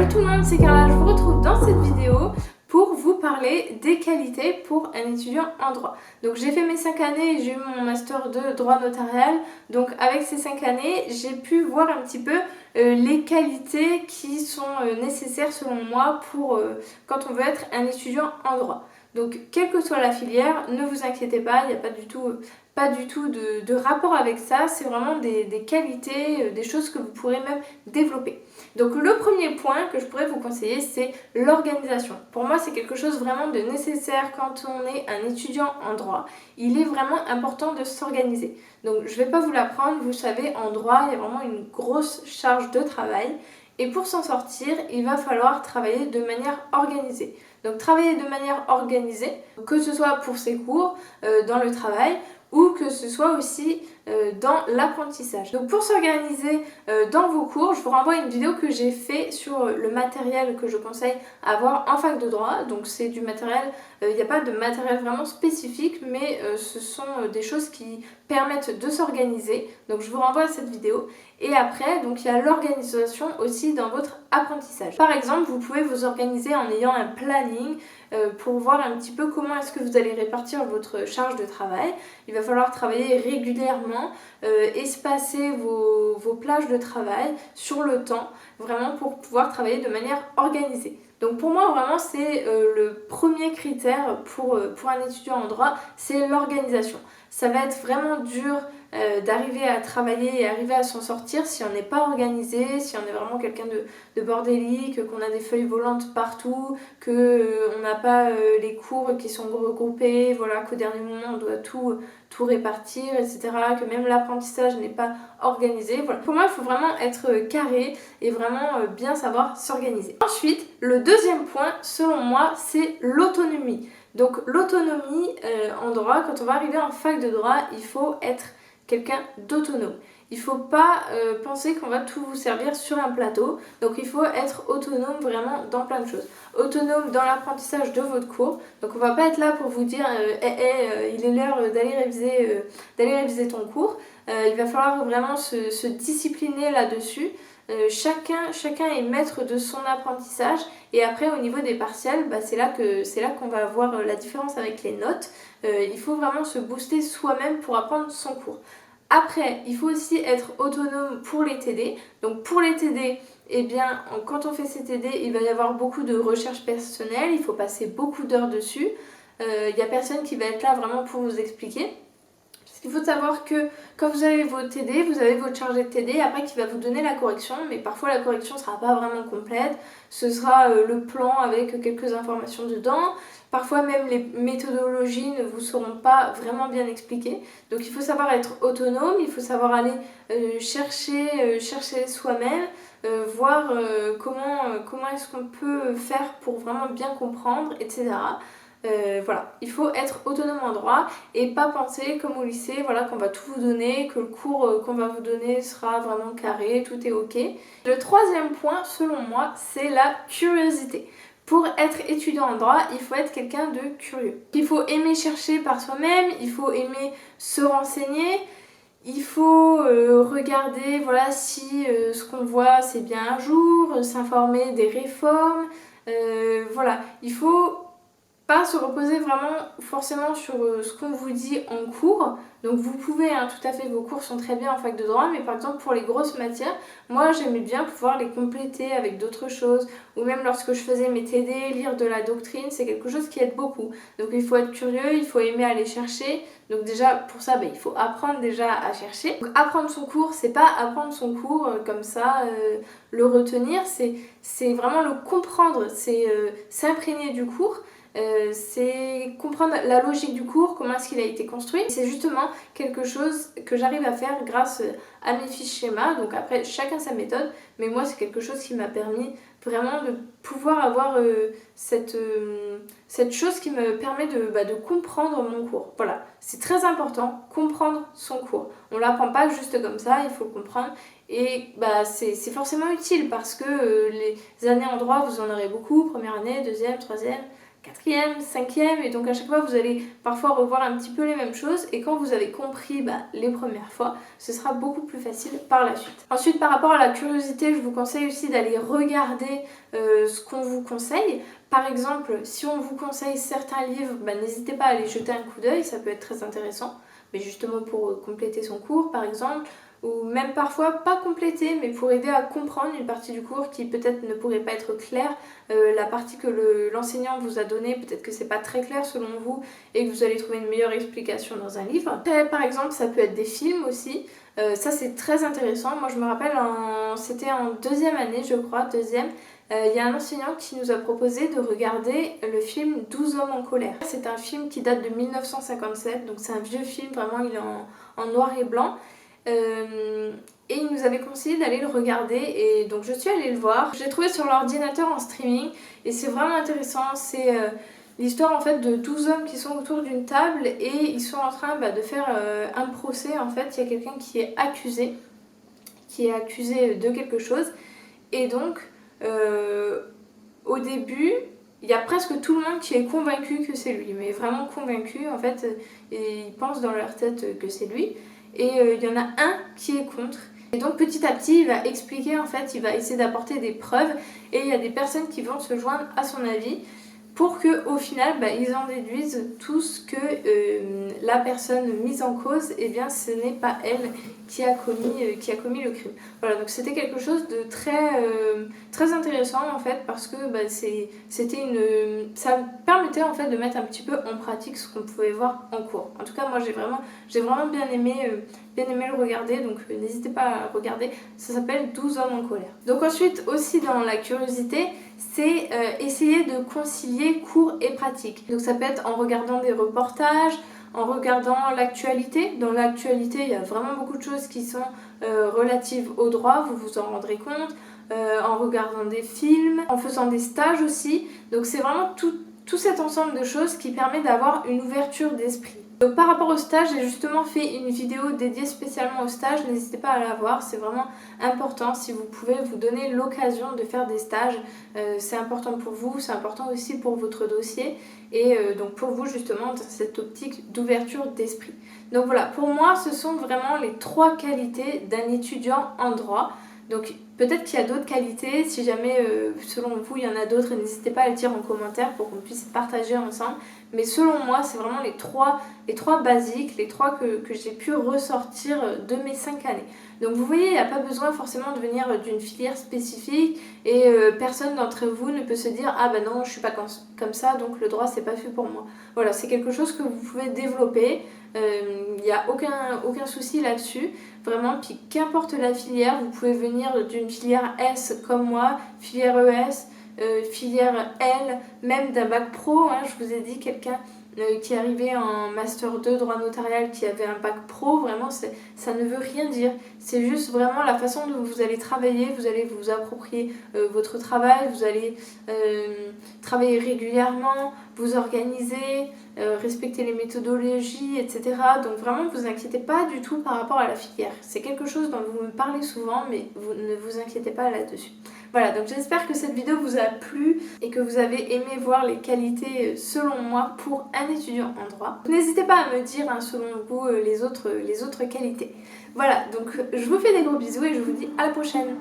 Hello tout le monde, c'est Carla, je vous retrouve dans cette vidéo pour vous parler des qualités pour un étudiant en droit. Donc j'ai fait mes 5 années et j'ai eu mon master de droit notarial. Donc avec ces 5 années, j'ai pu voir un petit peu les qualités qui sont nécessaires selon moi pour quand on veut être un étudiant en droit. Donc quelle que soit la filière, ne vous inquiétez pas, il n'y a pas du tout de rapport avec ça, c'est vraiment des qualités, des choses que vous pourrez même développer. Donc le premier point que je pourrais vous conseiller, c'est l'organisation. Pour moi, c'est quelque chose vraiment de nécessaire quand on est un étudiant en droit. Il est vraiment important de s'organiser. Donc je ne vais pas vous l'apprendre, vous savez, en droit, il y a vraiment une grosse charge de travail. Et pour s'en sortir, il va falloir travailler de manière organisée. Donc travailler de manière organisée, que ce soit pour ses cours, dans le travail, ou que ce soit aussi dans l'apprentissage. Donc pour s'organiser dans vos cours, je vous renvoie à une vidéo que j'ai fait sur le matériel que je conseille à avoir en fac de droit. Donc c'est du matériel, il n'y a pas de matériel vraiment spécifique, mais ce sont des choses qui permettent de s'organiser. Donc je vous renvoie à cette vidéo. Et après, donc il y a l'organisation aussi dans votre apprentissage. Par exemple, vous pouvez vous organiser en ayant un planning pour voir un petit peu comment est-ce que vous allez répartir votre charge de travail. Il va falloir travailler régulièrement, espacer vos plages de travail sur le temps, vraiment pour pouvoir travailler de manière organisée. Donc pour moi vraiment c'est le premier critère pour un étudiant en droit, c'est l'organisation. Ça va être vraiment dur d'arriver à travailler et arriver à s'en sortir si on n'est pas organisé, si on est vraiment quelqu'un de bordélique, qu'on a des feuilles volantes partout, qu'on n'a pas les cours qui sont regroupés, voilà, qu'au dernier moment on doit tout répartir, etc. Que même l'apprentissage n'est pas organisé. Voilà. Pour moi, il faut vraiment être carré et vraiment bien savoir s'organiser. Ensuite, le deuxième point, selon moi, c'est l'autonomie. Donc l'autonomie en droit, quand on va arriver en fac de droit, il faut être quelqu'un d'autonome. Il ne faut pas penser qu'on va tout vous servir sur un plateau. Donc il faut être autonome vraiment dans plein de choses. Autonome dans l'apprentissage de votre cours. Donc on ne va pas être là pour vous dire il est l'heure d'aller réviser ton cours. Il va falloir vraiment se discipliner là-dessus. Chacun est maître de son apprentissage et après au niveau des partiels, c'est là qu'on va voir la différence avec les notes. Il faut vraiment se booster soi-même pour apprendre son cours. Après, il faut aussi être autonome pour les TD. Donc pour les TD, eh bien, quand on fait ces TD, il va y avoir beaucoup de recherche personnelle, il faut passer beaucoup d'heures dessus. Il n'y a personne qui va être là vraiment pour vous expliquer. Il faut savoir que quand vous avez vos TD, vous avez votre chargé de TD après qui va vous donner la correction, mais parfois la correction ne sera pas vraiment complète. Ce sera le plan avec quelques informations dedans. Parfois même les méthodologies ne vous seront pas vraiment bien expliquées. Donc il faut savoir être autonome, il faut savoir aller chercher soi-même, voir comment est-ce qu'on peut faire pour vraiment bien comprendre, etc. Voilà, il faut être autonome en droit et pas penser comme au lycée, voilà, qu'on va tout vous donner, que le cours qu'on va vous donner sera vraiment carré, tout est ok. Le troisième point, selon moi, c'est la curiosité. Pour être étudiant en droit, il faut être quelqu'un de curieux. Il faut aimer chercher par soi-même, il faut aimer se renseigner, il faut regarder voilà, si ce qu'on voit c'est bien à jour, s'informer des réformes, voilà, il faut pas se reposer vraiment forcément sur ce qu'on vous dit en cours. Donc vous pouvez, tout à fait, vos cours sont très bien en fac de droit, mais par exemple pour les grosses matières, moi j'aimais bien pouvoir les compléter avec d'autres choses, ou même lorsque je faisais mes TD, lire de la doctrine, c'est quelque chose qui aide beaucoup. Donc il faut être curieux, il faut aimer aller chercher. Donc déjà pour ça, il faut apprendre déjà à chercher. Donc apprendre son cours, c'est pas apprendre son cours comme ça, le retenir, c'est vraiment le comprendre, c'est s'imprégner du cours. C'est comprendre la logique du cours, comment est-ce qu'il a été construit. C'est justement quelque chose que j'arrive à faire grâce à mes fiches schémas. Donc après, chacun sa méthode, mais moi c'est quelque chose qui m'a permis vraiment de pouvoir avoir cette chose qui me permet de comprendre mon cours. Voilà, c'est très important, comprendre son cours. On ne l'apprend pas juste comme ça, il faut le comprendre. Et c'est forcément utile parce que les années en droit, vous en aurez beaucoup, première année, deuxième, troisième, 4e, 5e, et donc à chaque fois vous allez parfois revoir un petit peu les mêmes choses, et quand vous avez compris les premières fois, ce sera beaucoup plus facile par la suite. Ensuite, par rapport à la curiosité, je vous conseille aussi d'aller regarder ce qu'on vous conseille. Par exemple, si on vous conseille certains livres, n'hésitez pas à aller jeter un coup d'œil, ça peut être très intéressant, mais justement pour compléter son cours par exemple, ou même parfois pas compléter, mais pour aider à comprendre une partie du cours qui peut-être ne pourrait pas être claire, la partie que l'enseignant vous a donnée, peut-être que c'est pas très clair selon vous et que vous allez trouver une meilleure explication dans un livre. Après, par exemple, ça peut être des films aussi, ça c'est très intéressant. Moi je me rappelle, c'était en 2e année je crois, 2e, il y a un enseignant qui nous a proposé de regarder le film 12 hommes en colère. C'est un film qui date de 1957, donc c'est un vieux film, vraiment il est en noir et blanc. Et il nous avait conseillé d'aller le regarder, et donc je suis allée le voir. Je l'ai trouvé sur l'ordinateur en streaming et c'est vraiment intéressant. C'est l'histoire en fait de 12 hommes qui sont autour d'une table et ils sont en train de faire un procès. En fait, il y a quelqu'un qui est accusé de quelque chose, et donc au début il y a presque tout le monde qui est convaincu que c'est lui, mais vraiment convaincu en fait, et ils pensent dans leur tête que c'est lui. Et il y en a un qui est contre. Et donc petit à petit, il va expliquer, en fait, il va essayer d'apporter des preuves, et il y a des personnes qui vont se joindre à son avis pour qu'au final, ils en déduisent tous que la personne mise en cause, eh bien, ce n'est pas elle qui a commis le crime. Voilà, donc c'était quelque chose de très intéressant en fait, parce que ça permettait en fait de mettre un petit peu en pratique ce qu'on pouvait voir en cours. En tout cas, moi j'ai vraiment bien aimé le regarder, donc n'hésitez pas à regarder. Ça s'appelle 12 hommes en colère. Donc ensuite, aussi dans la curiosité, c'est essayer de concilier cours et pratique. Donc ça peut être en regardant des reportages, en regardant l'actualité. Dans l'actualité, il y a vraiment beaucoup de choses qui sont relatives au droit, vous vous en rendrez compte, en regardant des films, en faisant des stages aussi. Donc c'est vraiment tout cet ensemble de choses qui permet d'avoir une ouverture d'esprit. Donc par rapport au stage, j'ai justement fait une vidéo dédiée spécialement au stage, n'hésitez pas à la voir, c'est vraiment important si vous pouvez vous donner l'occasion de faire des stages, c'est important pour vous, c'est important aussi pour votre dossier, et donc pour vous justement dans cette optique d'ouverture d'esprit. Donc voilà, pour moi ce sont vraiment les 3 qualités d'un étudiant en droit. Donc peut-être qu'il y a d'autres qualités, si jamais selon vous il y en a d'autres, n'hésitez pas à le dire en commentaire pour qu'on puisse partager ensemble. Mais selon moi, c'est vraiment les trois basiques, les 3 que j'ai pu ressortir de mes 5 années. Donc vous voyez, il n'y a pas besoin forcément de venir d'une filière spécifique, et personne d'entre vous ne peut se dire « Ah ben non, je suis pas comme ça, donc le droit c'est pas fait pour moi ». Voilà, c'est quelque chose que vous pouvez développer, il n'y a aucun souci là-dessus, vraiment. Puis qu'importe la filière, vous pouvez venir d'une filière S comme moi, filière ES, filière L, même d'un bac pro, hein, je vous ai dit, quelqu'un qui est arrivé en master 2 droit notarial qui avait un bac pro, vraiment ça ne veut rien dire, c'est juste vraiment la façon dont vous allez travailler, vous allez vous approprier votre travail, vous allez travailler régulièrement, vous organiser, respecter les méthodologies, etc. Donc vraiment ne vous inquiétez pas du tout par rapport à la filière, c'est quelque chose dont vous me parlez souvent, mais vous ne vous inquiétez pas là-dessus. Voilà, donc j'espère que cette vidéo vous a plu et que vous avez aimé voir les qualités selon moi pour un étudiant en droit. N'hésitez pas à me dire selon vous les autres qualités. Voilà, donc je vous fais des gros bisous et je vous dis à la prochaine.